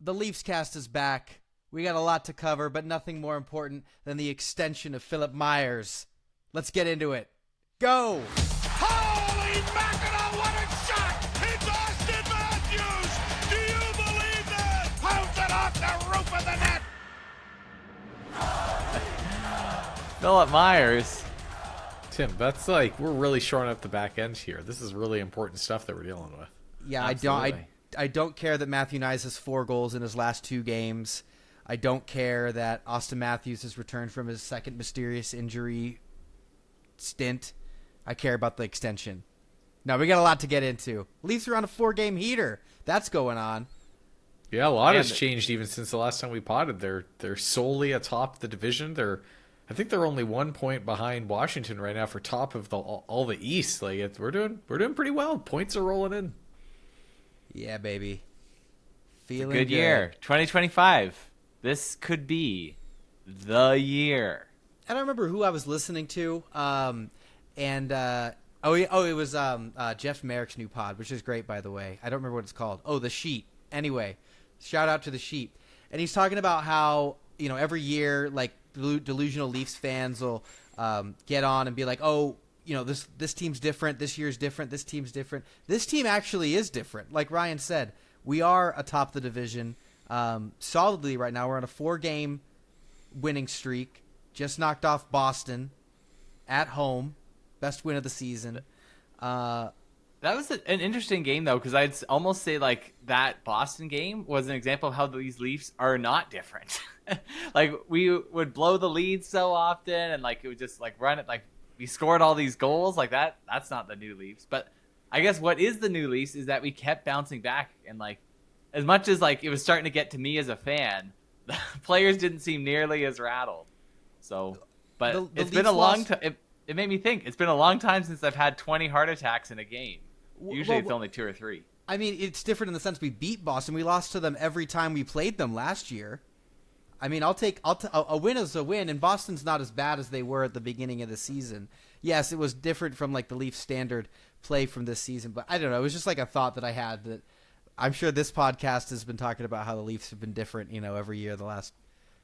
the Leafs cast is back. We got a lot to cover, but nothing more important than the extension of Philip Myers. Let's get into it. Go! Holy mackerel, what a shot! It's Auston Matthews! Do you believe that? Pounds it off the roof of the net! Philip Myers. Tim, that's like, we're really shoring up the back end here. This is really important stuff that we're dealing with. Yeah, Absolutely. I don't care that Matthew Knies has 4 goals in his last 2 games. I don't care that Auston Matthews has returned from his second mysterious injury stint. I care about the extension. Now, we got a lot to get into. Leafs are on a 4-game heater. That's going on. Yeah, a lot has changed even since the last time we potted. They're solely atop the division. I think they're only 1 point behind Washington right now for top of all the East. Like we're doing pretty well. Points are rolling in. Yeah, baby. Feeling Good year. 2025. This could be the year. I don't remember who I was listening to. It was Jeff Merrick's new pod, which is great, by the way. I don't remember what it's called. Oh, The Sheet. Anyway, shout out to The Sheet. And he's talking about how, every year, like, delusional Leafs fans will get on and be like, oh, this team's different. This year's different. This team's different. This team actually is different. Like Ryan said, we are atop the division solidly right now. We're on a 4-game winning streak. Just knocked off Boston at home. Best win of the season. That was an interesting game, though, because I'd almost say, like, that Boston game was an example of how these Leafs are not different. Like, we would blow the lead so often, and, like, it would just, like, run it. Like, we scored all these goals. Like, that's not the new Leafs. But I guess what is the new Leafs is that we kept bouncing back. And, like, as much as, like, it was starting to get to me as a fan, the players didn't seem nearly as rattled. So, but it's been a long time. It made me think. It's been a long time since I've had 20 heart attacks in a game. Usually it's only 2 or 3. I mean, it's different in the sense we beat Boston. We lost to them every time we played them last year. I mean, a win is a win, and Boston's not as bad as they were at the beginning of the season. Yes, it was different from, like, the Leafs standard play from this season, but I don't know. It was just like a thought that I had that I'm sure this podcast has been talking about how the Leafs have been different, every year the last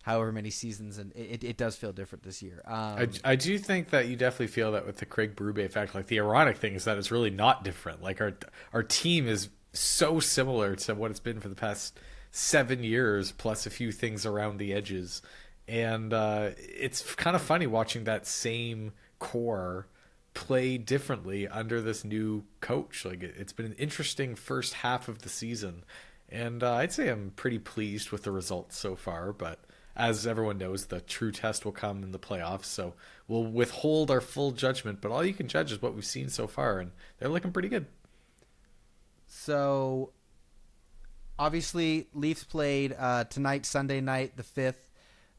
however many seasons, and it does feel different this year. I do think that you definitely feel that with the Craig Berube effect. Like, the ironic thing is that it's really not different. Like, our team is so similar to what it's been for the past 7 years, plus a few things around the edges. And it's kind of funny watching that same core play differently under this new coach. Like, it's been an interesting first half of the season, and I'd say I'm pretty pleased with the results so far. But as everyone knows, the true test will come in the playoffs, so we'll withhold our full judgment. But all you can judge is what we've seen so far, and they're looking pretty good. So, obviously, Leafs played tonight, Sunday night, the 5th.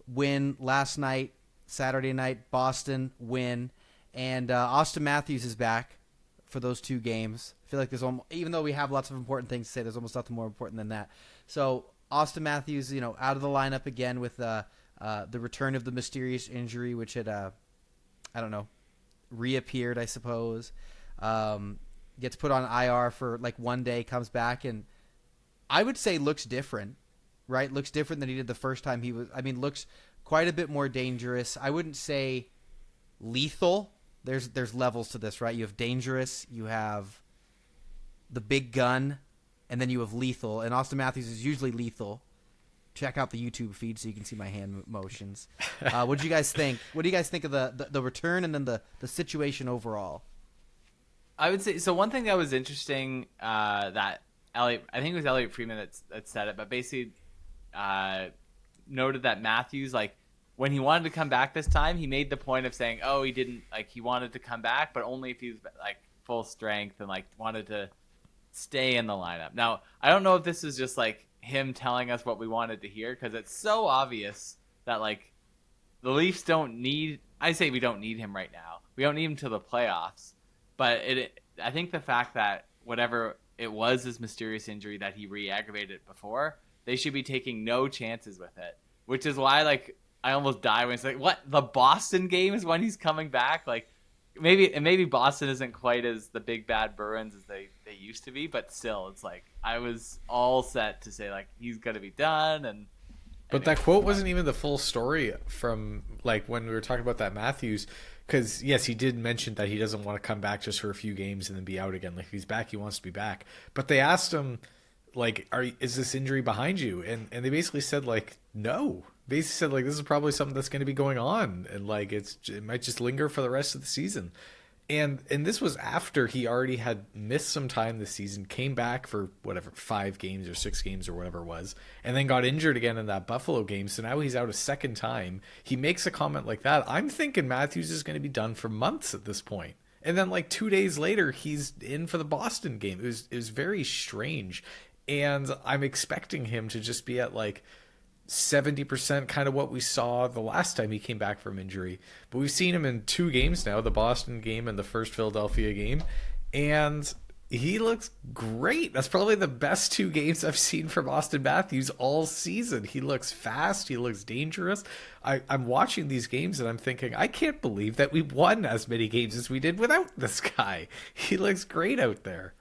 Win last night, Saturday night, Boston, win. And Auston Matthews is back for those 2 games. I feel like there's almost, even though we have lots of important things to say, there's almost nothing more important than that. So Auston Matthews, out of the lineup again with the return of the mysterious injury, which had, reappeared, I suppose. Gets put on IR for like 1 day, comes back, and I would say looks different, right? Looks different than he did the first time looks quite a bit more dangerous. I wouldn't say lethal. There's levels to this, right? You have dangerous, you have the big gun, and then you have lethal. And Auston Matthews is usually lethal. Check out the YouTube feed so you can see my hand motions. What do you guys think? What do you guys think of the return and then the situation overall? I would say, so one thing that was interesting that I think it was Elliot Friedman that said it, but basically noted that Matthews, like, when he wanted to come back this time, he made the point of saying, oh, he didn't, like, he wanted to come back, but only if he was, like, full strength and, like, wanted to stay in the lineup. Now, I don't know if this is just, like, him telling us what we wanted to hear, because it's so obvious that, like, the Leafs don't need, I say we don't need him right now. We don't need him to the playoffs. But I think the fact that whatever it was, this mysterious injury, that he re-aggravated before, they should be taking no chances with it. Which is why, like, I almost die when it's like, what? The Boston game is when he's coming back? Like, maybe Boston isn't quite as the big bad Bruins as they used to be, but still, it's like I was all set to say like he's gonna be done. And But that quote wasn't even the full story from like when we were talking about that Matthews, because yes, he did mention that he doesn't want to come back just for a few games and then be out again. Like if he's back, he wants to be back. But they asked him, like, is this injury behind you? And they basically said like no. Basically said like this is probably something that's going to be going on, and like it might just linger for the rest of the season. And this was after he already had missed some time this season, came back for whatever 5 games or 6 games or whatever it was, and then got injured again in that Buffalo game. So now he's out a second time. He makes a comment like that. I'm thinking Matthews is going to be done for months at this point. And then like 2 days later, he's in for the Boston game. It was very strange, and I'm expecting him to just be at like 70% kind of what we saw the last time he came back from injury. But we've seen him in 2 games now, the Boston game and the first Philadelphia game, and he looks great. That's probably the best 2 games I've seen from Auston Matthews all season. He looks fast. He looks dangerous. I'm watching these games and I'm thinking, I can't believe that we won as many games as we did without this guy. He looks great out there.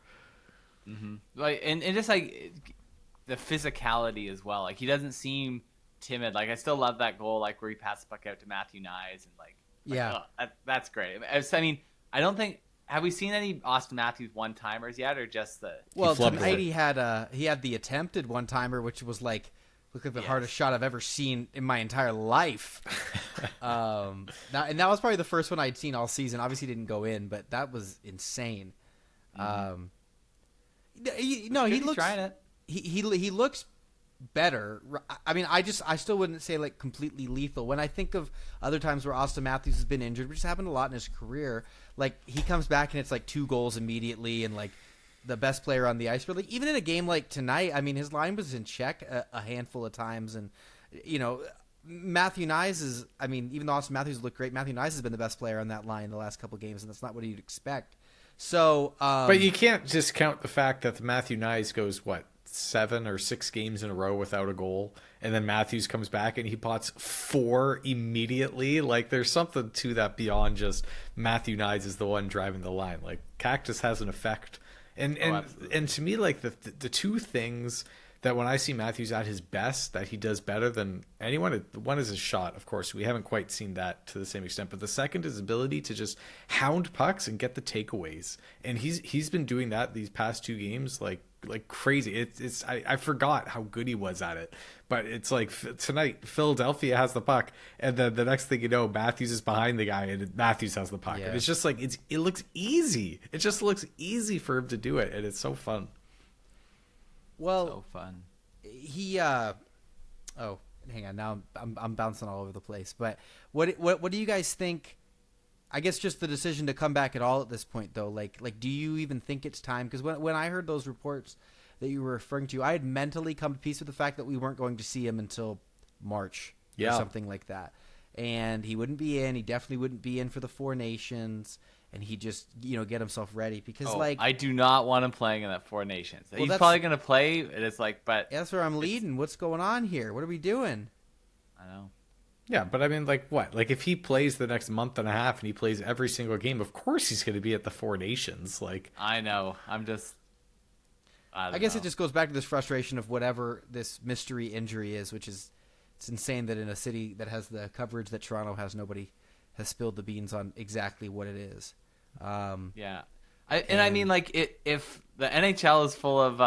Mm-hmm. Like and just like the physicality as well. Like he doesn't seem timid. Like I still love that goal, like where he passed the puck out to Matthew Knies, and yeah, that's great. I mean, I don't think have we seen any Auston Matthews one-timers yet, or just the? Well, tonight he had the attempted one-timer, which was like looked like the hardest shot I've ever seen in my entire life. And that was probably the first one I'd seen all season. Obviously, didn't go in, but that was insane. Mm-hmm. He looks trying it. He looks better. I mean, I still wouldn't say like completely lethal. When I think of other times where Auston Matthews has been injured, which has happened a lot in his career, like he comes back and it's like 2 goals immediately and like the best player on the ice. But like even in a game like tonight, I mean, his line was in check a handful of times, and Matthew Knies is. I mean, even though Auston Matthews looked great, Matthew Knies has been the best player on that line the last couple of games, and that's not what you'd expect. So, but you can't discount the fact that Matthew Knies goes 7 or 6 games in a row without a goal, and then Matthews comes back and he pots 4 immediately. Like there's something to that beyond just Matthew Knies is the one driving the line. Like Cactus has an effect, and to me, like the 2 things that when I see Matthews at his best that he does better than anyone, one is his shot. Of course, we haven't quite seen that to the same extent, but the second is his ability to just hound pucks and get the takeaways, and he's been doing that these past 2 games like crazy. I forgot how good he was at it, but it's like tonight Philadelphia has the puck, and then the next thing you know, Matthews is behind the guy and Matthews has the puck, and it's just like it looks easy. It just looks easy for him to do it, and it's so fun. Well, so fun. He hang on, now I'm bouncing all over the place. But what do you guys think? I guess just the decision to come back at all at this point, though. Like do you even think it's time? Because when I heard those reports that you were referring to, I had mentally come to peace with the fact that we weren't going to see him until March or something like that. And he wouldn't be in. He definitely wouldn't be in for the 4 Nations. And he just, get himself ready because, I do not want him playing in that 4 Nations. He's probably going to play, and it's like, but that's where I'm leading. What's going on here? What are we doing? I know. Yeah, but I mean, like what? Like if he plays the next month and a half and he plays every single game, of course he's going to be at the 4 Nations. Like I know. I guess it just goes back to this frustration of whatever this mystery injury is, which is it's insane that in a city that has the coverage that Toronto has, nobody has spilled the beans on exactly what it is. Yeah. I mean, like, if the NHL is full of,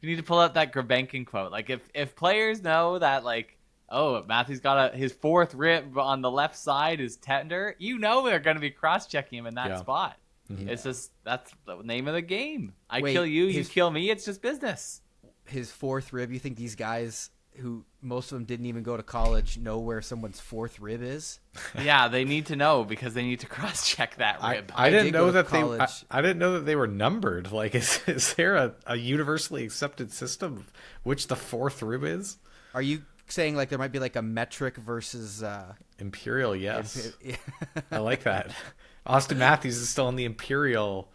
we need to pull out that Grabenkin quote. Like, if players know that, like, Matthew's got his 4th rib on the left side is tender, they're going to be cross-checking him in that spot. Mm-hmm. It's just, that's the name of the game. Kill you, you kill me, it's just business. His 4th rib, you think these guys who most of them didn't even go to college know where someone's 4th rib is? Yeah, they need to know because they need to cross-check that rib. I didn't know that I didn't know that they were numbered. Like, is there a universally accepted system of which the 4th rib is? Are you saying like there might be like a metric versus imperial? Yes, I like that. Auston Matthews is still on the imperial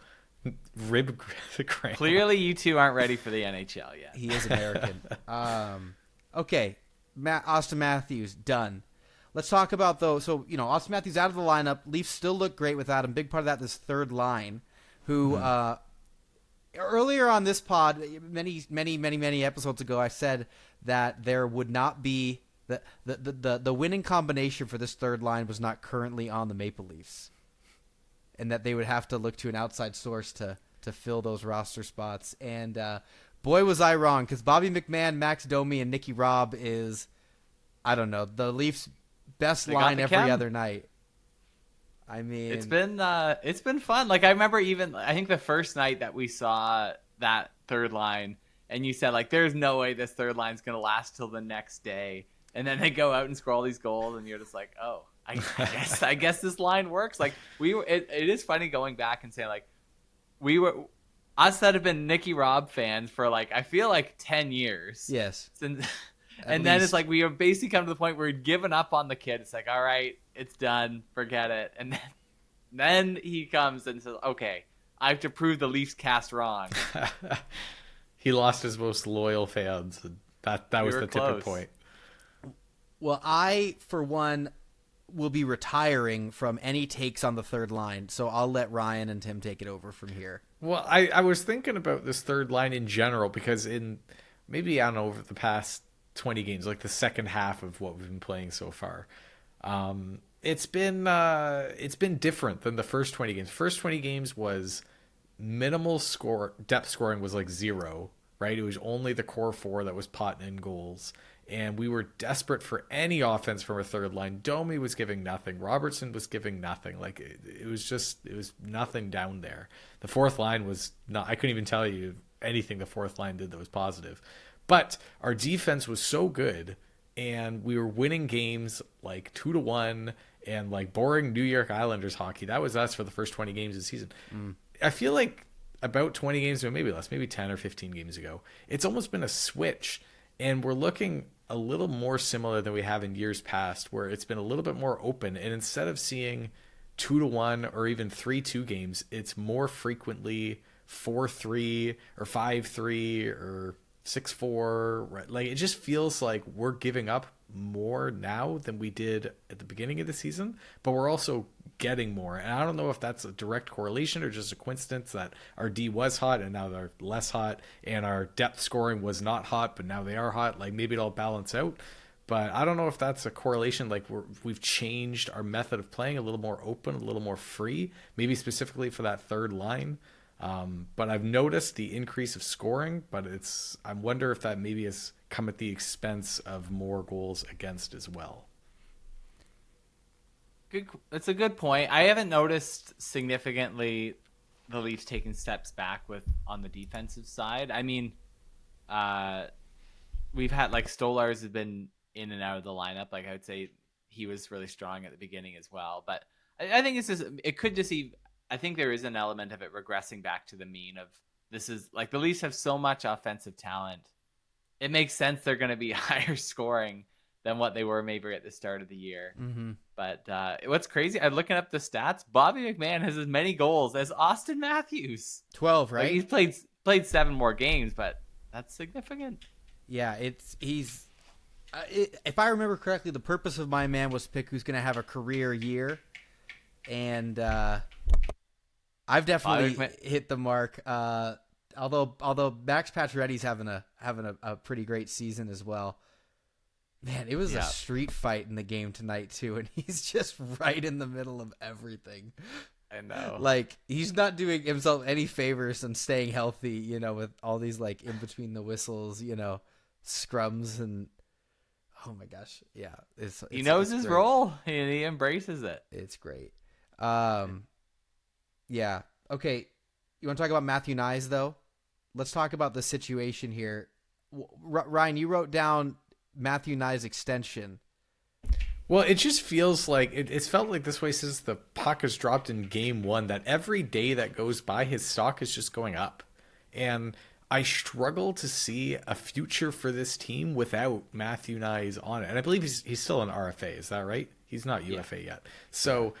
rib crown. Clearly, you 2 aren't ready for the NHL yet. He is American. Okay, Auston Matthews, done. let's talk about though. So Auston Matthews out of the lineup. Leafs still look great without him. Big part of that this third line, who earlier on this pod, many episodes ago, I said that there would not be the winning combination for this third line was not currently on the Maple Leafs, and that they would have to look to an outside source to fill those roster spots. And boy, was I wrong, because Bobby McMahon, Max Domi, and Nicky Robb is, I don't know, the Leafs' best line every other night. I mean, it's been fun. Like, I remember I think the first night that we saw that third line, and you said, like, there's no way this third line's going to last till the next day. And then they go out and score all these goals, and you're just like, oh, I guess this line works. Like, it is funny going back and saying, like, us that have been Nicky Robb fans for, like, I feel like 10 years. Yes. And then it's like we have basically come to the point where we've given up on the kid. It's like, all right, it's done. Forget it. And then he comes and says, okay, I have to prove the Leafs cast wrong. He lost his most loyal fans. That was the tipping point. Well, I, for one, will be retiring from any takes on the third line, so I'll let Ryan and Tim take it over from here. Well, I was thinking about this third line in general, because maybe, I don't know, over the past 20 games, like the second half of what we've been playing so far, it's been different than the first 20 games. First 20 games was minimal depth scoring was like 0, right? It was only the core 4 that was potting in goals, and we were desperate for any offense from our third line. Domi was giving nothing. Robertson was giving nothing. Like, it was nothing down there. The fourth line was not, I couldn't even tell you anything the fourth line did that was positive. But our defense was so good, and we were winning games like 2-1 and like boring New York Islanders hockey. That was us for the first 20 games of the season. I feel like about 20 games ago, maybe less, maybe 10 or 15 games ago, it's almost been a switch, and we're looking a little more similar than we have in years past, where it's been a little bit more open. And instead of seeing 2-1 or even 3-2 games, it's more frequently 4-3 or 5-3 or 6-4. Right? Like, it just feels like we're giving up more now than we did at the beginning of the season, but we're also getting more. And I don't know if that's a direct correlation or just a coincidence that our D was hot and now they're less hot, and our depth scoring was not hot but now they are hot. Like, maybe it'll balance out, but I don't know if that's a correlation. Like, we've changed our method of playing, a little more open, a little more free, maybe specifically for that third line. But I've noticed the increase of scoring, but I wonder if that maybe has come at the expense of more goals against as well. That's a good point. I haven't noticed significantly the Leafs taking steps back on the defensive side. I mean, we've had, like, Stolarz has been in and out of the lineup. Like, I would say he was really strong at the beginning as well. But I think it could just be, I think there is an element of it regressing back to the mean of, this is like, the Leafs have so much offensive talent. It makes sense they're going to be higher scoring than what they were maybe at the start of the year. Mm-hmm. But what's crazy, I'm looking up the stats. Bobby McMahon has as many goals as Auston Matthews. 12, right? Like, he's played 7 more games, but that's significant. Yeah, if I remember correctly, the purpose of my man was to pick who's going to have a career year, and I've definitely hit the mark. Although Max Pacioretty's having a pretty great season as well. Man, it was a street fight in the game tonight too, and he's just right in the middle of everything. I know. Like, he's not doing himself any favors and staying healthy, with all these, like, in between the whistles, scrums, and oh my gosh, yeah, he knows his great. role and he embraces it. It's great. Yeah. Okay. You want to talk about Matthew Knies though? Let's talk about the situation here. Ryan, you wrote down Matthew Knies' extension. Well, it just feels like it's felt like this way since the puck has dropped in game 1, that every day that goes by, his stock is just going up. And I struggle to see a future for this team without Matthew Knies on it. And I believe he's still an RFA. Is that right? He's not UFA yet. So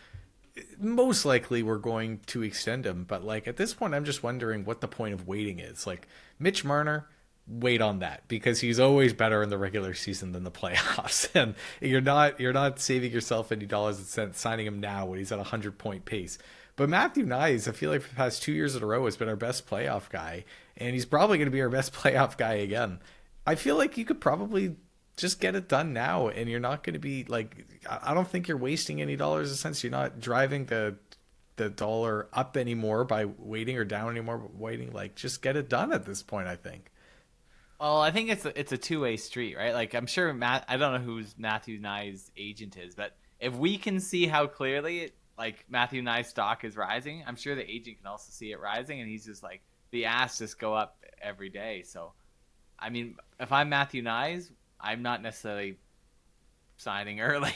most likely we're going to extend him. But, like, at this point, I'm just wondering what the point of waiting is. Like, Mitch Marner, wait on that, because he's always better in the regular season than the playoffs. And you're not saving yourself any dollars and cents signing him now when he's at a 100-point pace. But Matthew Knies, I feel like for the past 2 years in a row, has been our best playoff guy, and he's probably going to be our best playoff guy again. I feel like you could probably just get it done now, and you're not going to be like, I don't think you're wasting any dollars and cents. You're not driving the dollar up anymore by waiting, or down anymore by waiting. Like, just get it done at this point, I think. Well, I think it's a two-way street, right? Like, I'm sure I don't know who Matthew Knies' agent is, but if we can see how clearly like Matthew Knies' stock is rising, I'm sure the agent can also see it rising, and he's just like, the ass just go up every day. So, I mean, if I'm Matthew Knies, I'm not necessarily signing early.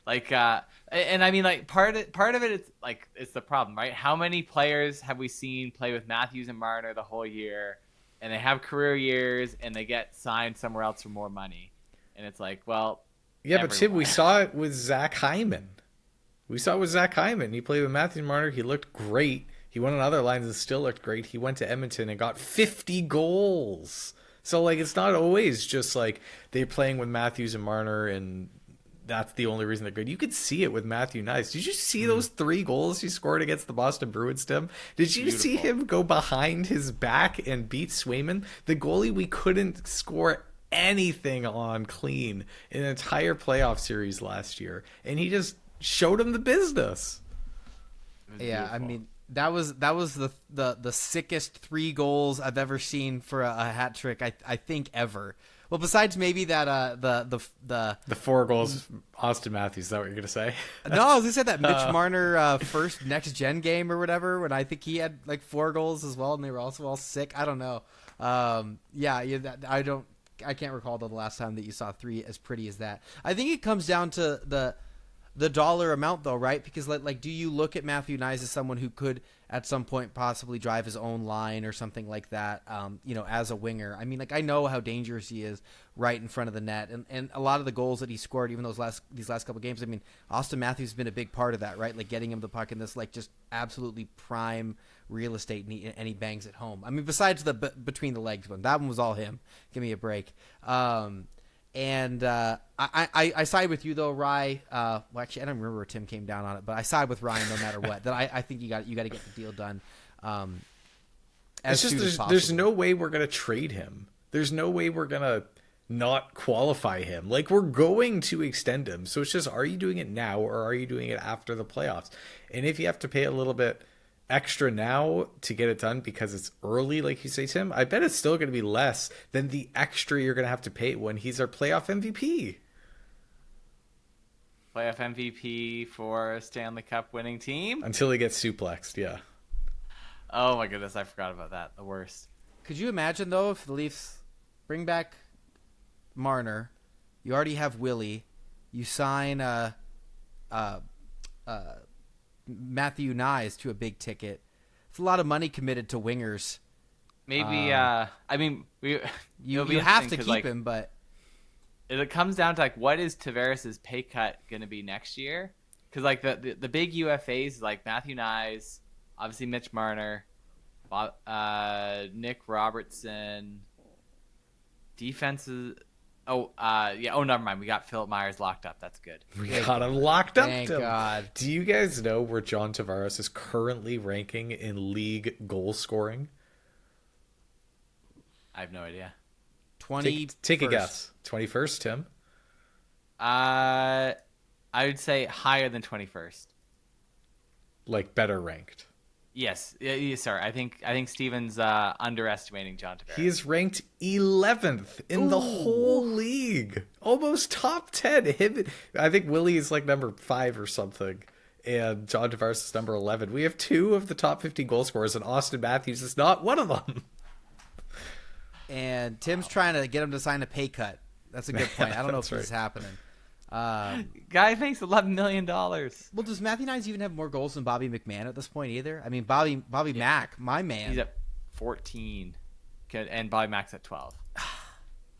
Like, and I mean, like, part of it is like, it's the problem, right? How many players have we seen play with Matthews and Marner the whole year, and they have career years, and they get signed somewhere else for more money? And it's like, well, yeah, everyone. But Tim, we saw it with Zach Hyman. He played with Matthews and Marner. He looked great. He went on other lines and still looked great. He went to Edmonton and got 50 goals. So, like, it's not always just like they're playing with Matthews and Marner and that's the only reason they're good. You could see it with Matthew Knies. Did you see those 3 goals he scored against the Boston Bruins, Tim? Did you see him go behind his back and beat Swayman? The goalie we couldn't score anything on clean in an entire playoff series last year. And he just showed him the business. Yeah, I mean, that was the sickest 3 goals I've ever seen for a hat trick, I think, ever. Well, besides maybe that the 4 goals, Auston Matthews. Is that what you're gonna say? No, I was gonna say that Mitch Marner first next gen game or whatever, when I think he had like 4 goals as well, and they were also all sick. I don't know. I can't recall the last time that you saw 3 as pretty as that. I think it comes down to the dollar amount, though, right? Because like, do you look at Matthew Knies as someone who could at some point possibly drive his own line or something like that, as a winger? I mean, like, I know how dangerous he is right in front of the net, and a lot of the goals that he scored, even these last couple of games, I mean, Auston Matthews has been a big part of that, right? Like, getting him the puck in this, like, just absolutely prime real estate, and he bangs it home. I mean, besides the between the legs one, that one was all him. Give me a break. And I side with you, though, Rye. Well, actually, I don't remember where Tim came down on it, but I side with Ryan no matter what. That I think you got to get the deal done. As soon as possible. There's no way we're gonna trade him. There's no way we're gonna not qualify him. Like, we're going to extend him. So it's just, are you doing it now or are you doing it after the playoffs? And if you have to pay a little bit extra now to get it done because it's early, like you say, Tim, I bet it's still going to be less than the extra you're going to have to pay when he's our playoff MVP. Playoff MVP for a Stanley Cup winning team? Until he gets suplexed, yeah. Oh my goodness, I forgot about that. The worst. Could you imagine, though, if the Leafs bring back Marner, you already have Willie, you sign Matthew Knies to a big ticket. It's a lot of money committed to wingers. Maybe, I mean, you have to keep him, but it comes down to, like, what is Tavares' pay cut going to be next year? Because, like, the big UFAs, like Matthew Knies, obviously Mitch Marner, Nick Robertson, defenses. Never mind. We got Philip Myers locked up. That's good. We got him locked up. Thank God. Do you guys know where John Tavares is currently ranking in league goal scoring? I have no idea. Take a guess. 21st, Tim? I would say higher than 21st. Like, better ranked. Yes, sir. I think Steven's underestimating John Tavares. He is ranked 11th in the whole league, almost top 10. I think Willie is like number 5 or something, and John Tavares is number 11. We have 2 of the top 50 goal scorers, and Auston Matthews is not one of them. And Tim's trying to get him to sign a pay cut. That's a good point. I don't know if this is happening. Guy makes $11 million. Well, does Matthew Knies even have more goals than Bobby McMahon at this point either? I mean, Bobby Mack, my man. He's at 14, and Bobby Mack's at 12.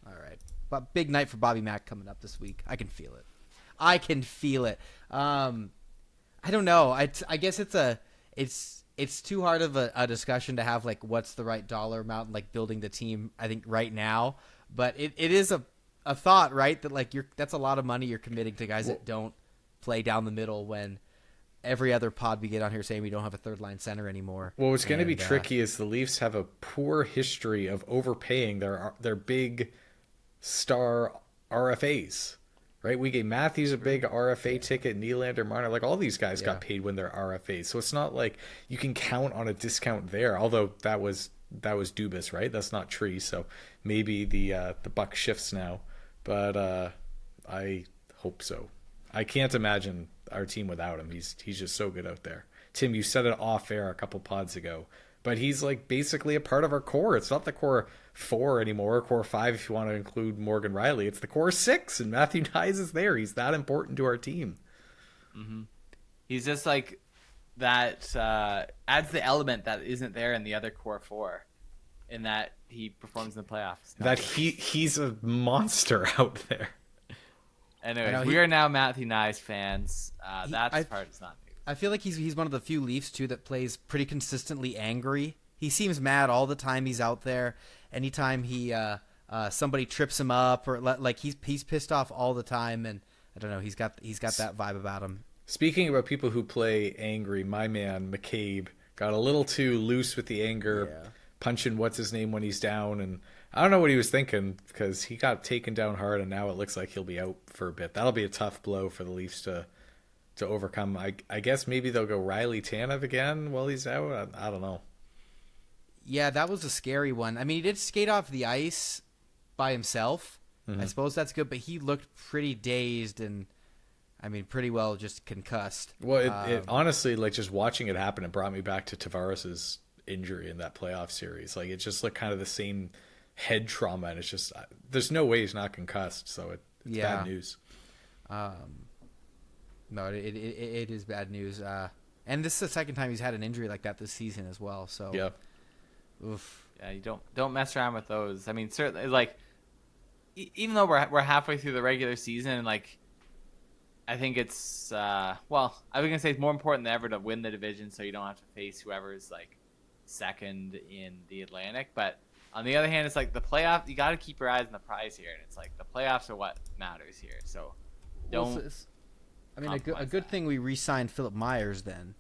All right, but big night for Bobby Mack coming up this week. I can feel it. I don't know. I guess it's it's too hard of a discussion to have like what's the right dollar amount and like building the team. I think right now, but it is a thought, right? That like that's a lot of money you're committing to guys that don't play down the middle when every other pod we get on here saying we don't have a third line center anymore. Well, what's going to be tricky is the Leafs have a poor history of overpaying their big star RFAs, right? We gave Matthews a big RFA ticket, Nylander, Marner, like all these guys got paid when they're RFAs. So it's not like you can count on a discount there, although that was Dubas, right? That's not Tree. So maybe the buck shifts now, but I hope so. I can't imagine our team without him. He's just so good out there. Tim, you said it off air a couple pods ago, but he's like basically a part of our core. It's not the core 4 anymore, core 5 if you want to include Morgan Riley. It's the core 6, and Matthew Knies is there. He's that important to our team. Mm-hmm. He's just like that, adds the element that isn't there in the other core 4, in that he performs in the playoffs. That he's a monster out there. Anyway, we are now Matthew Knies fans. That part is not news. I feel like he's one of the few Leafs too that plays pretty consistently angry. He seems mad all the time he's out there. Anytime he somebody trips him up or like he's pissed off all the time, and I don't know, he's got that vibe about him. Speaking about people who play angry, my man McCabe got a little too loose with the anger, punching what's his name when he's down, and I don't know what he was thinking because he got taken down hard, and now it looks like he'll be out for a bit. That'll be a tough blow for the Leafs to overcome. I guess maybe they'll go Riley Tanev again while he's out. I don't know. Yeah, that was a scary one. I mean, he did skate off the ice by himself. I suppose that's good, but he looked pretty dazed and, I mean, pretty well just concussed. Well, it honestly, like just watching it happen, it brought me back to Tavares's injury in that playoff series. Like it just looked kind of the same head trauma, and it's just there's no way he's not concussed. So it's bad news. No, it is bad news. And this is the second time he's had an injury like that this season as well. So oof. Yeah, you don't mess around with those. I mean, certainly, like even though we're halfway through the regular season, and like I think it's I was gonna say it's more important than ever to win the division, so you don't have to face whoever's like second in the Atlantic. But on the other hand, it's like the playoff. You got to keep your eyes on the prize here, and it's like the playoffs are what matters here. So don't. I mean, a good thing we re-signed Philip Myers then.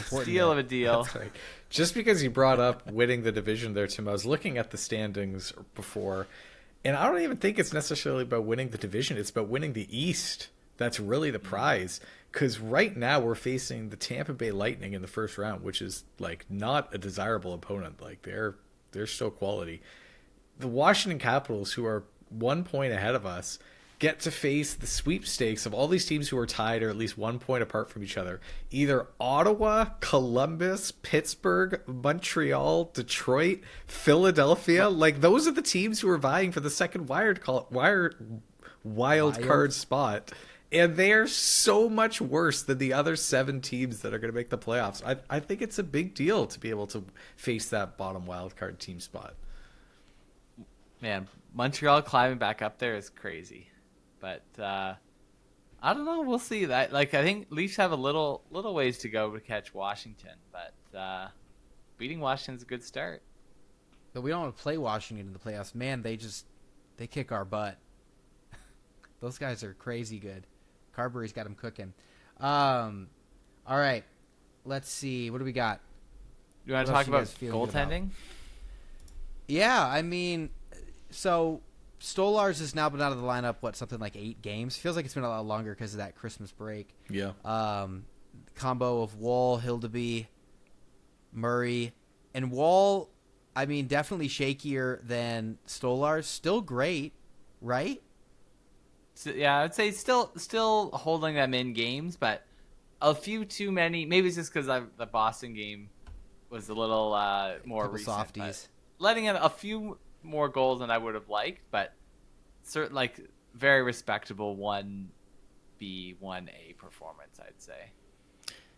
Steal of a deal. That's right. Just because you brought up winning the division there, Tim, I was looking at the standings before, and I don't even think it's necessarily about winning the division. It's about winning the East. That's really the prize. Because right now we're facing the Tampa Bay Lightning in the first round, which is like not a desirable opponent. Like they're still quality. The Washington Capitals, who are 1 point ahead of us, get to face the sweepstakes of all these teams who are tied or at least 1 point apart from each other. Either Ottawa, Columbus, Pittsburgh, Montreal, Detroit, Philadelphia. Like those are the teams who are vying for the second wild card spot. And they're so much worse than the other 7 teams that are going to make the playoffs. I think it's a big deal to be able to face that bottom wild card team spot. Man, Montreal climbing back up there is crazy. But I don't know. We'll see. That I think Leafs have a little ways to go to catch Washington. But beating Washington's a good start. But we don't want to play Washington in the playoffs. Man, they kick our butt. Those guys are crazy good. Carberry's got them cooking. All right. Let's see. What do we got? You want to talk about goaltending? Yeah, I mean, so Stolarz has now been out of the lineup, something like 8 games? Feels like it's been a lot longer because of that Christmas break. Yeah. Combo of Wall, Hildeby, Murray. And Wall, I mean, definitely shakier than Stolarz. Still great, right? So, yeah, I'd say still holding them in games, but a few too many. Maybe it's just because the Boston game was a little more recent. Softies. Letting in a few more goals than I would have liked, but certain very respectable 1B, 1A performance, I'd say.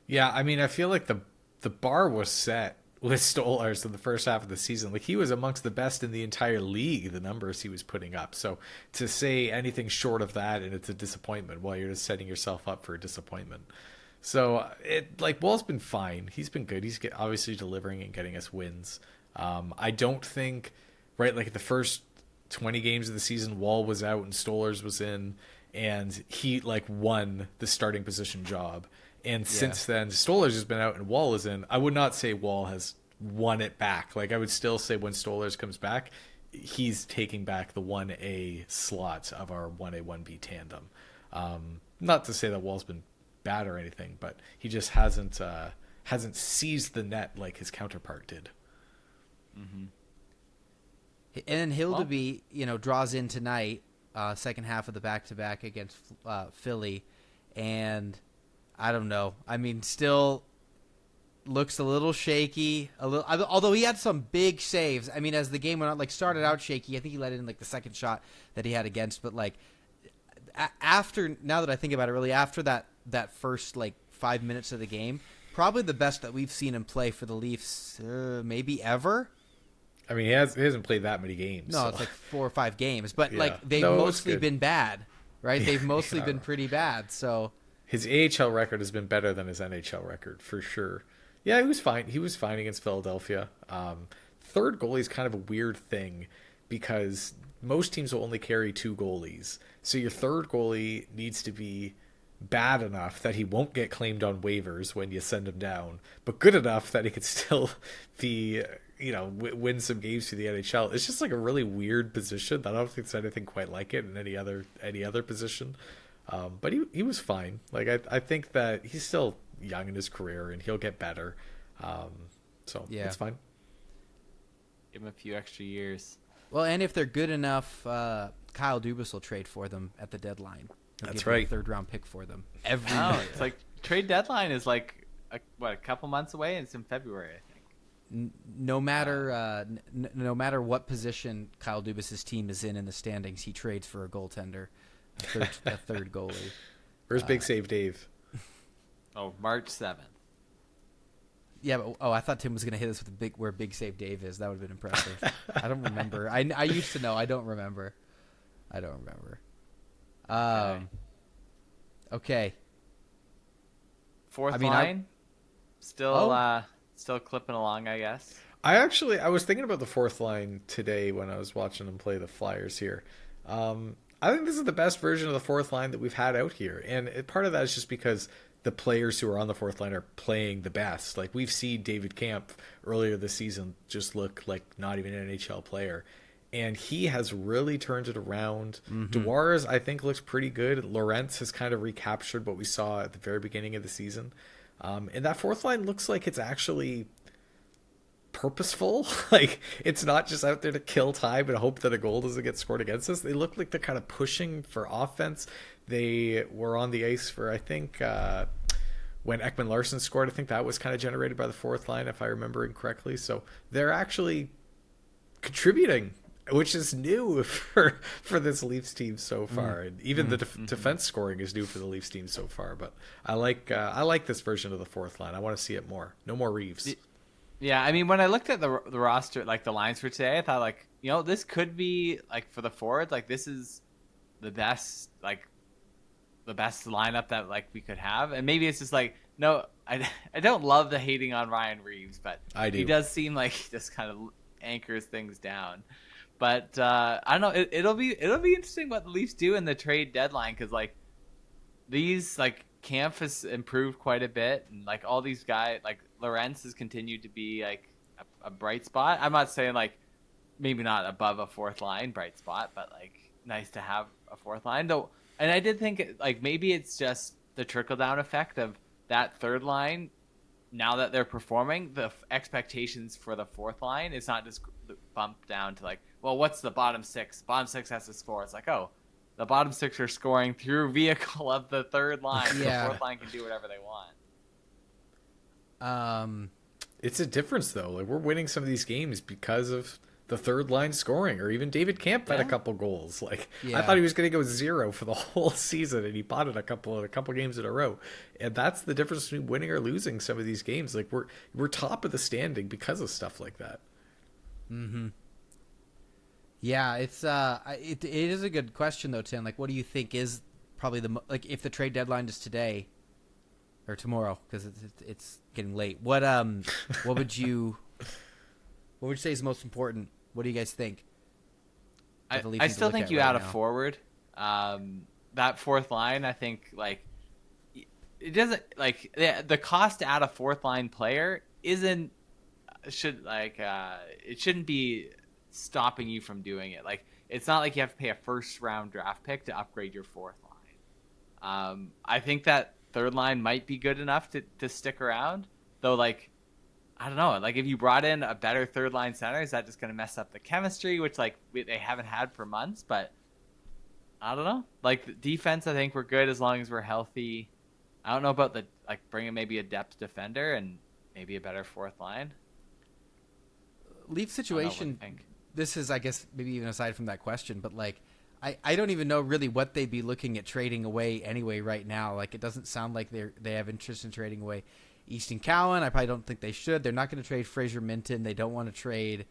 Yeah, I mean, I feel like the bar was set with Stolarz in the first half of the season. Like he was amongst the best in the entire league, the numbers he was putting up. So to say anything short of that and it's a disappointment, well, you're just setting yourself up for a disappointment. So Wall's been fine. He's been good. He's obviously delivering and getting us wins. I don't think, right, like the first 20 games of the season, Wall was out and Stolarz was in, and he like won the starting position job. And since then, Stolarz has been out and Wall is in. I would not say Wall has won it back. Like I would still say when Stolarz comes back, he's taking back the 1A slot of our 1A 1B tandem. Not to say that Wall's been bad or anything, but he just hasn't seized the net like his counterpart did. Mm-hmm. And Hildeby, draws in tonight, second half of the back-to-back against Philly, and I don't know. I mean, still looks a little shaky. Although he had some big saves. I mean, as the game went on, started out shaky. I think he let in the second shot that he had against. But after, now that I think about it, really after that first 5 minutes of the game, probably the best that we've seen him play for the Leafs, maybe ever. I mean, he hasn't played that many games. No, so. it's 4 or 5 games, but they've No, mostly been bad, right? They've mostly been pretty bad. So his AHL record has been better than his NHL record for sure. Yeah, he was fine. He was fine against Philadelphia. Third goalie is kind of a weird thing because most teams will only carry 2 goalies. So your third goalie needs to be bad enough that he won't get claimed on waivers when you send him down, but good enough that he could still be, win some games for the NHL. It's just a really weird position. I don't think there's anything quite like it in any other position. But he was fine. I think that he's still young in his career and he'll get better. So it's fine. Give him a few extra years. Well, and if they're good enough, Kyle Dubas will trade for them at the deadline. That's right. A 3rd-round pick for them. It's trade deadline is a couple months away, and it's in February, I think. No matter what position Kyle Dubas's team is in the standings, he trades for a goaltender, a third goalie. Where's Big Save Dave? Oh, March 7th. Yeah, but I thought Tim was going to hit us with where Big Save Dave is. That would have been impressive. I don't remember. I used to know. I don't remember. Okay. Fourth line, still clipping along, I guess. I was thinking about the fourth line today when I was watching them play the Flyers here. I think this is the best version of the fourth line that we've had out here, and part of that is just because the players who are on the fourth line are playing the best. We've seen David Kampf earlier this season just look like not even an NHL player. And he has really turned it around. Mm-hmm. Dewars, I think, looks pretty good. Lorentz has kind of recaptured what we saw at the very beginning of the season. And that fourth line looks like it's actually purposeful. It's not just out there to kill time and hope that a goal doesn't get scored against us. They look like they're kind of pushing for offense. They were on the ice for, I think, when Ekman Larsson scored, I think that was kind of generated by the fourth line, if I remember incorrectly. So they're actually contributing, which is new for this Leafs team so far. And even the defense scoring is new for the Leafs team so far. But I like this version of the fourth line. I want to see it more. No more Reeves. Yeah, I mean, when I looked at the roster, the lines for today, I thought this could be for the forwards, this is the best the best lineup that we could have. And maybe it's just no, I don't love the hating on Ryan Reeves, but I do. He does seem like he just kind of anchors things down. But I don't know. It'll be interesting what the Leafs do in the trade deadline, because these Kampf has improved quite a bit, and all these guys Lorentz has continued to be a bright spot. I'm not saying maybe not above a fourth line bright spot, but nice to have a fourth line though. And I did think maybe it's just the trickle down effect of that third line. Now that they're performing, the expectations for the fourth line is not just bumped down to well, what's the bottom six? Bottom six has to score. It's the bottom six are scoring through vehicle of the third line. Yeah. The fourth line can do whatever they want. It's a difference though. We're winning some of these games because of the third line scoring, or even David Kampf had a couple goals. I thought he was going to go 0 for the whole season, and he potted a couple games in a row. And that's the difference between winning or losing some of these games. We're top of the standing because of stuff like that. Mm-hmm. Yeah, it's it is a good question though, Tim. What do you think is probably if the trade deadline is today, or tomorrow because it's getting late. What would you say is the most important? What do you guys think? I still think you add a forward. That fourth line, I think, like, it doesn't, like, the cost to add a fourth line player it shouldn't be stopping you from doing it. Like, it's not like you have to pay a first round draft pick to upgrade your fourth line. I think that third line might be good enough to stick around, though. Like, I don't know, like, if you brought in a better third line center, is that just going to mess up the chemistry, which, like, they haven't had for months? But I don't know. Like, the defense, I think we're good as long as we're healthy. I don't know about bringing maybe a depth defender and maybe a better fourth line. Leaf situation, this is, I guess, maybe even aside from that question, but, like, I don't even know really what they'd be looking at trading away anyway right now. Like, it doesn't sound like they have interest in trading away Easton Cowan. I probably don't think they should. They're not going to trade Fraser Minton. They don't want to trade,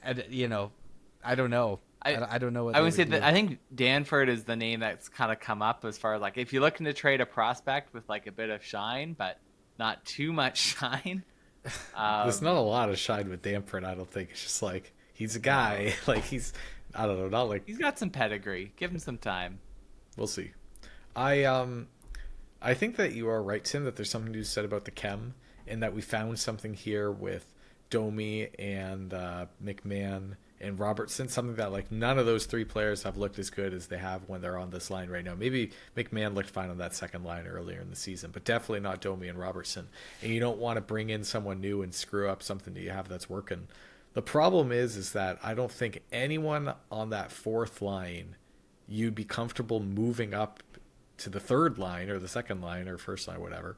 I don't know. I don't know what I would say that I think Danford is the name that's kind of come up as far as, like, if you're looking to trade a prospect with, like, a bit of shine, but not too much shine. There's not a lot of shine with Danford, I don't think. It's just, like, he's a guy. Like, I don't know, not like... He's got some pedigree. Give him some time. We'll see. I think that you are right, Tim, that there's something to be said about the chem, and that we found something here with Domi and McMahon and Robertson, something that, like, none of those three players have looked as good as they have when they're on this line right now. Maybe McMahon looked fine on that second line earlier in the season, but definitely not Domi and Robertson. And you don't want to bring in someone new and screw up something that you have that's working. The problem is that I don't think anyone on that fourth line you'd be comfortable moving up to the third line or the second line or first line, whatever,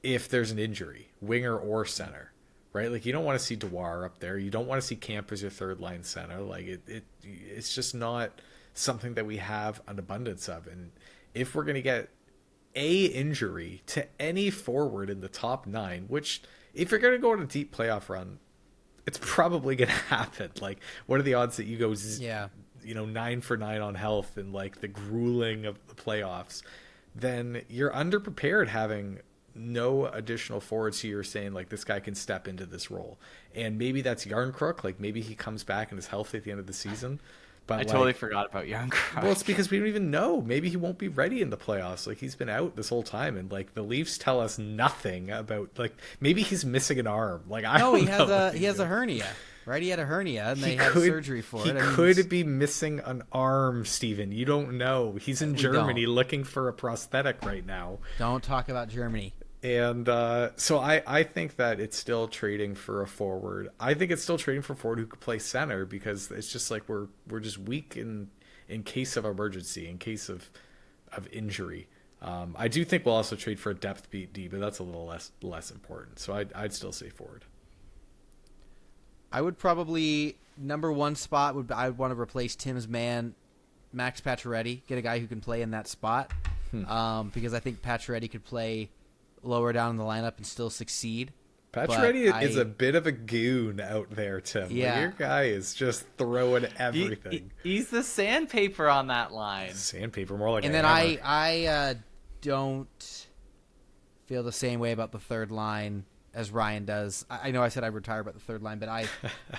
if there's an injury, winger or center. Right, like, you don't want to see Dewar up there. You don't want to see Camp as your third line center. Like, it's just not something that we have an abundance of. And if we're going to get a injury to any forward in the top 9, which, if you're going to go on a deep playoff run, it's probably going to happen. Like, what are the odds that you go 9 for 9 on health and, like, the grueling of the playoffs? Then you're underprepared having no additional forwards who you're saying, like, this guy can step into this role. And maybe that's Yarncrook. Like, maybe he comes back and is healthy at the end of the season. But I totally forgot about Yarncrook. Well, it's because we don't even know. Maybe he won't be ready in the playoffs. Like, he's been out this whole time, and, like, the Leafs tell us nothing about, like, maybe he's missing an arm. Like, I don't know. He has a hernia. Right, he had a hernia, and they had surgery for it. He could be missing an arm, Steven. You don't know. He's in Germany looking for a prosthetic right now. Don't talk about Germany. And so I think that it's still trading for a forward. I think it's still trading for a forward who could play center, because it's just like we're just weak in case of emergency, in case of injury. I do think we'll also trade for a depth D, but that's a little less important. So I'd still say forward. I would probably, number one spot I would want to replace Tim's man, Max Pacioretty, get a guy who can play in that spot, because I think Pacioretty could play lower down in the lineup and still succeed. Pacioretty is a bit of a goon out there, Tim. Yeah. Like, your guy is just throwing everything. He's the sandpaper on that line. Sandpaper, more like. And then I don't feel the same way about the third line as Ryan does. I know I said I'd retire about the third line, but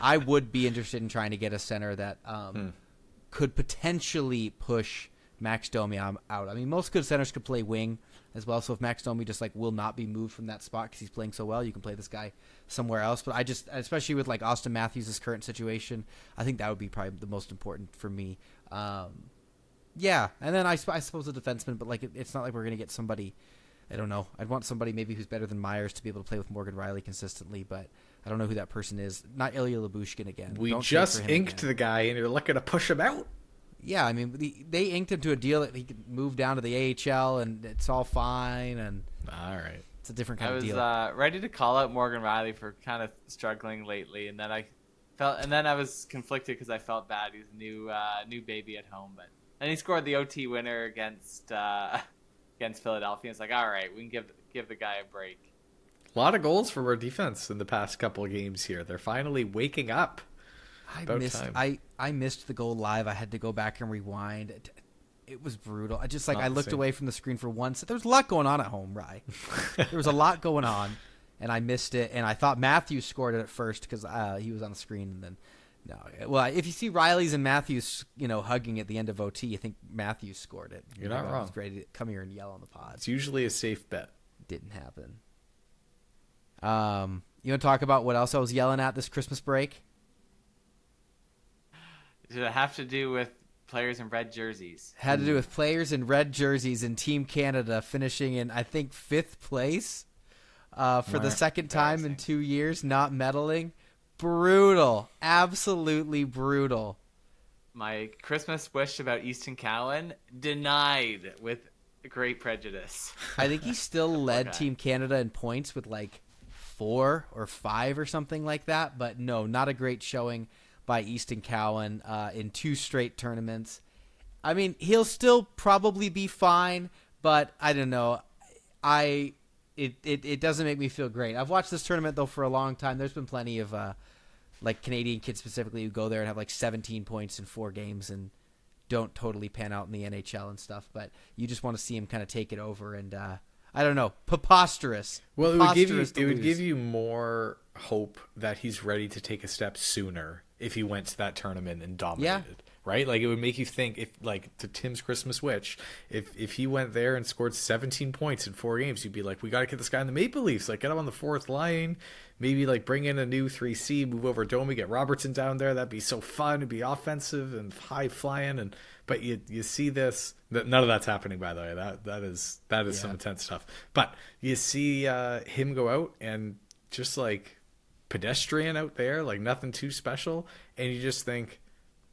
I would be interested in trying to get a center that could potentially push Max Domi out. I mean, most good centers could play wing as well. So if Max Domi just, like, will not be moved from that spot because he's playing so well, you can play this guy somewhere else. But I just, especially with, like, Auston Matthews' current situation, I think that would be probably the most important for me. Yeah, and then I suppose a defenseman, but, like, it's not like we're gonna get somebody. I don't know. I'd want somebody maybe who's better than Myers to be able to play with Morgan Rielly consistently, but I don't know who that person is. Not Ilya Lyubushkin again. We just inked the guy, and you're looking to push him out. Yeah, I mean, they inked him to a deal that he could move down to the AHL, and it's all fine. And all right, it's a different kind of deal. I was ready to call out Morgan Rielly for kind of struggling lately, and then I was conflicted because I felt bad. He's a new baby at home, but then he scored the OT winner against Philadelphia. It's like, all right, we can give the guy a break. A lot of goals from our defense in the past couple of games here. They're finally waking up. I missed the goal live. I had to go back and rewind. It was brutal. I just like Not I the looked same. away from the screen for once. There was a lot going on at home, Rye. There was a lot going on, and I missed it. And I thought Matthews scored it at first because he was on the screen, and then no. Well, if you see Riley's and Matthews, hugging at the end of OT, I think Matthews scored it. You're not I wrong. was ready to come here and yell on the pod. It's usually a safe bet. Didn't happen. You want to talk about what else I was yelling at this Christmas break? Did it have to do with players in red jerseys? Had to do with players in red jerseys and Team Canada finishing in, I think, 5th place for the second time in 2 years, not medaling. Brutal. Absolutely brutal. My Christmas wish about Easton Cowan denied with great prejudice. I think he still led Okay. Team Canada in points with like 4 or 5 or something like that. But no, not a great showing by Easton Cowan in 2 straight tournaments. I mean, he'll still probably be fine, but I don't know. It doesn't make me feel great. I've watched this tournament though for a long time. There's been plenty of like Canadian kids specifically who go there and have like 17 points in 4 games and don't totally pan out in the NHL and stuff. But you just want to see him kind of take it over, and I don't know, preposterous. Well, it Preposterous to would lose. give you more hope that he's ready to take a step sooner if he went to that tournament and dominated. Right? Like, it would make you think, if, like, to Tim's Christmas Witch, if he went there and scored 17 points in 4 games, you'd be like, we got to get this guy in the Maple Leafs. Like, get him on the 4th line. Maybe, like, bring in a new 3C, move over Domi, get Robertson down there. That'd be so fun. It'd be offensive and high-flying. But you see this. None of that's happening, by the way. That is some intense stuff. But you see him go out and just, like, pedestrian out there, like, nothing too special. And you just think,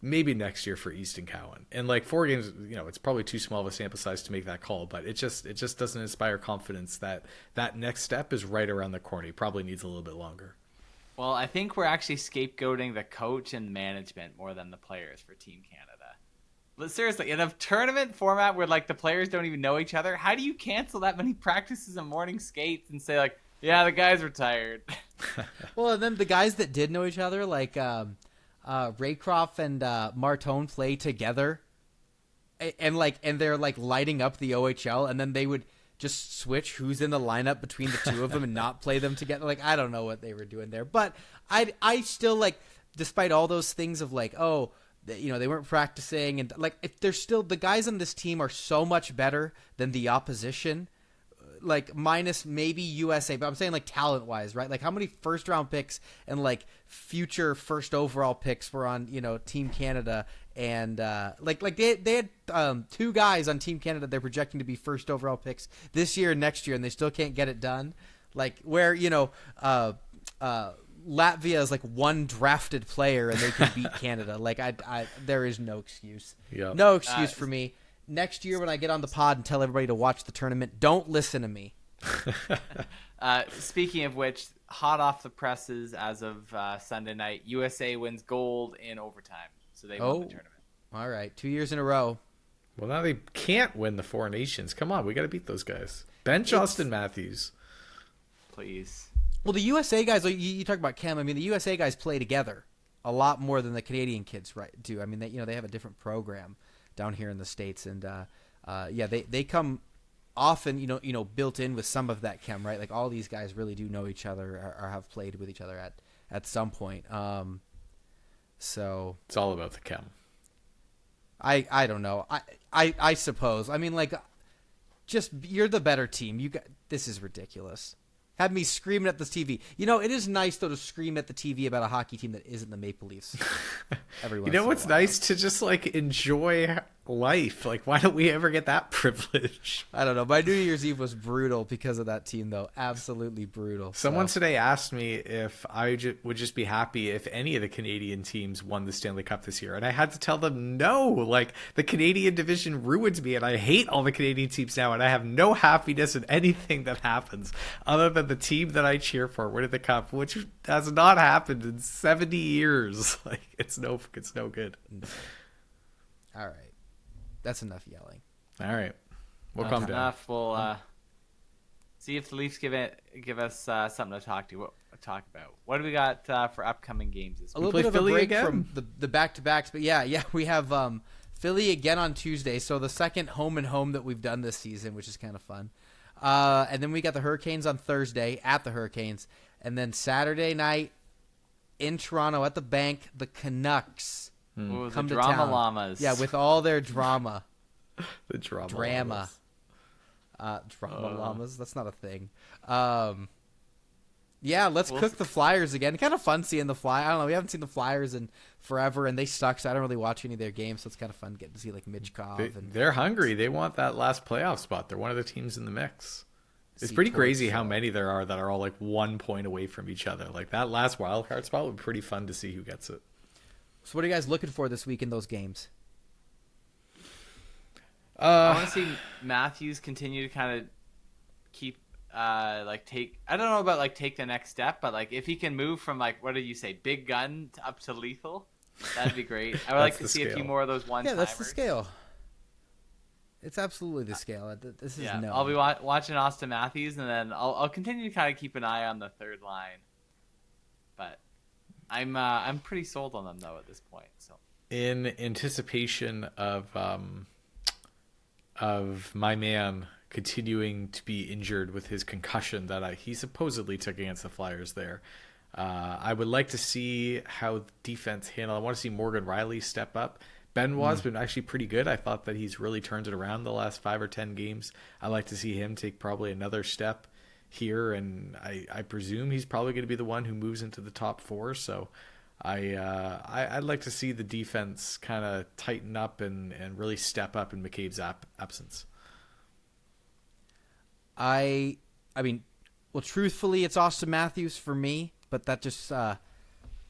maybe next year for Easton Cowan. And like 4 games, it's probably too small of a sample size to make that call, but it just doesn't inspire confidence that that next step is right around the corner. He probably needs a little bit longer. Well, I think we're actually scapegoating the coach and management more than the players for Team Canada. But seriously, in a tournament format where like the players don't even know each other, how do you cancel that many practices and morning skates and say like, yeah, the guys were tired? Well, and then the guys that did know each other, like Raycroft and Martone, play together, and they're like lighting up the OHL, and then they would just switch who's in the lineup between the two of them and not play them together. Like, I don't know what they were doing there, but I still, like, despite all those things of like, they weren't practicing, and like, if they're still, the guys on this team are so much better than the opposition. Like, minus maybe USA, but I'm saying like talent wise, right? Like, how many first round picks and like future first overall picks were on Team Canada, and they had 2 guys on Team Canada they're projecting to be first overall picks this year and next year, and they still can't get it done. Like, where Latvia is like 1 drafted player and they can beat Canada. Like, I there is no excuse. Yep. No excuse for me. Next year when I get on the pod and tell everybody to watch the tournament, don't listen to me. Speaking of which, hot off the presses as of Sunday night, USA wins gold in overtime. So they won the tournament. All right. 2 years in a row. Well, now they can't win the 4 nations. Come on, we got to beat those guys. Bench Auston Matthews. Please. Well, the USA guys, like you talk about Cam, I mean, the USA guys play together a lot more than the Canadian kids do. I mean, they have a different program down here in the States, and they come often built in with some of that chem, right? Like, all these guys really do know each other or have played with each other at some point. So It's all about the chem. I don't know. I suppose. I mean, like, just you're the better team. This is ridiculous. Had me screaming at the TV. It is nice though to scream at the TV about a hockey team that isn't the Maple Leafs. Every once in a What's while. nice to just like enjoy life. Like, why don't we ever get that privilege? I don't know. My New Year's Eve was brutal because of that team, though. Absolutely brutal. Someone today asked me if I would just be happy if any of the Canadian teams won the Stanley Cup this year. And I had to tell them no. Like, the Canadian division ruins me, and I hate all the Canadian teams now, and I have no happiness in anything that happens other than the team that I cheer for winning the Cup, which has not happened in 70 years. Like, it's no good. All right. That's enough yelling. All right. We'll calm down. Enough. We'll see if the Leafs give us something to talk about. What do we got for upcoming games this A week? little bit of Philly a break again? from the back-to-backs, but yeah, we have Philly again on Tuesday, so the second home and home that we've done this season, which is kind of fun. And then we got the Hurricanes on Thursday at the Hurricanes. And then Saturday night in Toronto at the Bank, the Canucks Ooh, come the to drama town. llamas. Yeah, with all their drama. The drama. Drama llamas. That's not a thing. Yeah, let's cook the Flyers again. Kind of fun seeing the Flyers. I don't know. We haven't seen the Flyers in forever, and they suck, so I don't really watch any of their games. So it's kind of fun getting to see like Mitchkov. They're hungry. They want that last playoff spot. They're one of the teams in the mix. It's pretty crazy how many there are that are all like 1 point away from each other. Like that last wild card spot would be pretty fun to see who gets it. So what are you guys looking for this week in those games? I want to see Matthews continue to kind of keep take. I don't know about like take the next step, but like if he can move from like what did you say, big gun up to lethal, that'd be great. I would like to see a few more of those one-timers. Yeah, that's the scale. It's absolutely the scale. This is no. I'll be watching Auston Matthews, and then I'll continue to kind of keep an eye on the third line. But I'm pretty sold on them though at this point. So in anticipation of my man continuing to be injured with his concussion that he supposedly took against the Flyers there, I would like to see how defense handle. I want to see Morgan Riley step up. Benoit's been actually pretty good. I thought that he's really turned it around the last 5 or 10 games. I'd like to see him take probably another step here, and I presume he's probably going to be the one who moves into the top 4. So I'd like to see the defense kind of tighten up and really step up in McCabe's absence. I mean, well, truthfully, it's Auston Matthews for me, but that just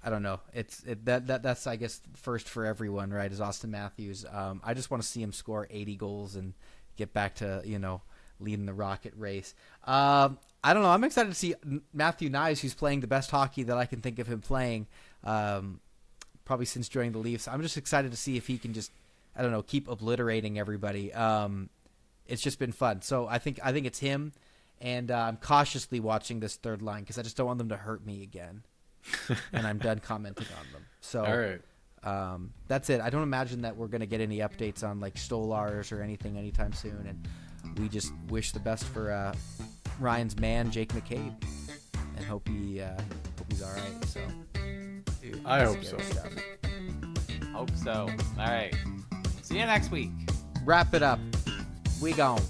I don't know. That's I guess first for everyone, right? Is Auston Matthews. I just want to see him score 80 goals and get back to leading the Rocket race. I don't know. I'm excited to see Matthew Knies, who's playing the best hockey that I can think of him playing, probably since joining the Leafs. I'm just excited to see if he can just, I don't know, keep obliterating everybody. It's just been fun. So I think it's him, and I'm cautiously watching this third line because I just don't want them to hurt me again. And I'm done commenting on them. So all right. That's it. I don't imagine that we're going to get any updates on like Stolars or anything anytime soon. And we just wish the best for Ryan's man, Jake McCabe, and hope he's all right. So I hope so. Hope so. All right. See you next week. Wrap it up. We gone.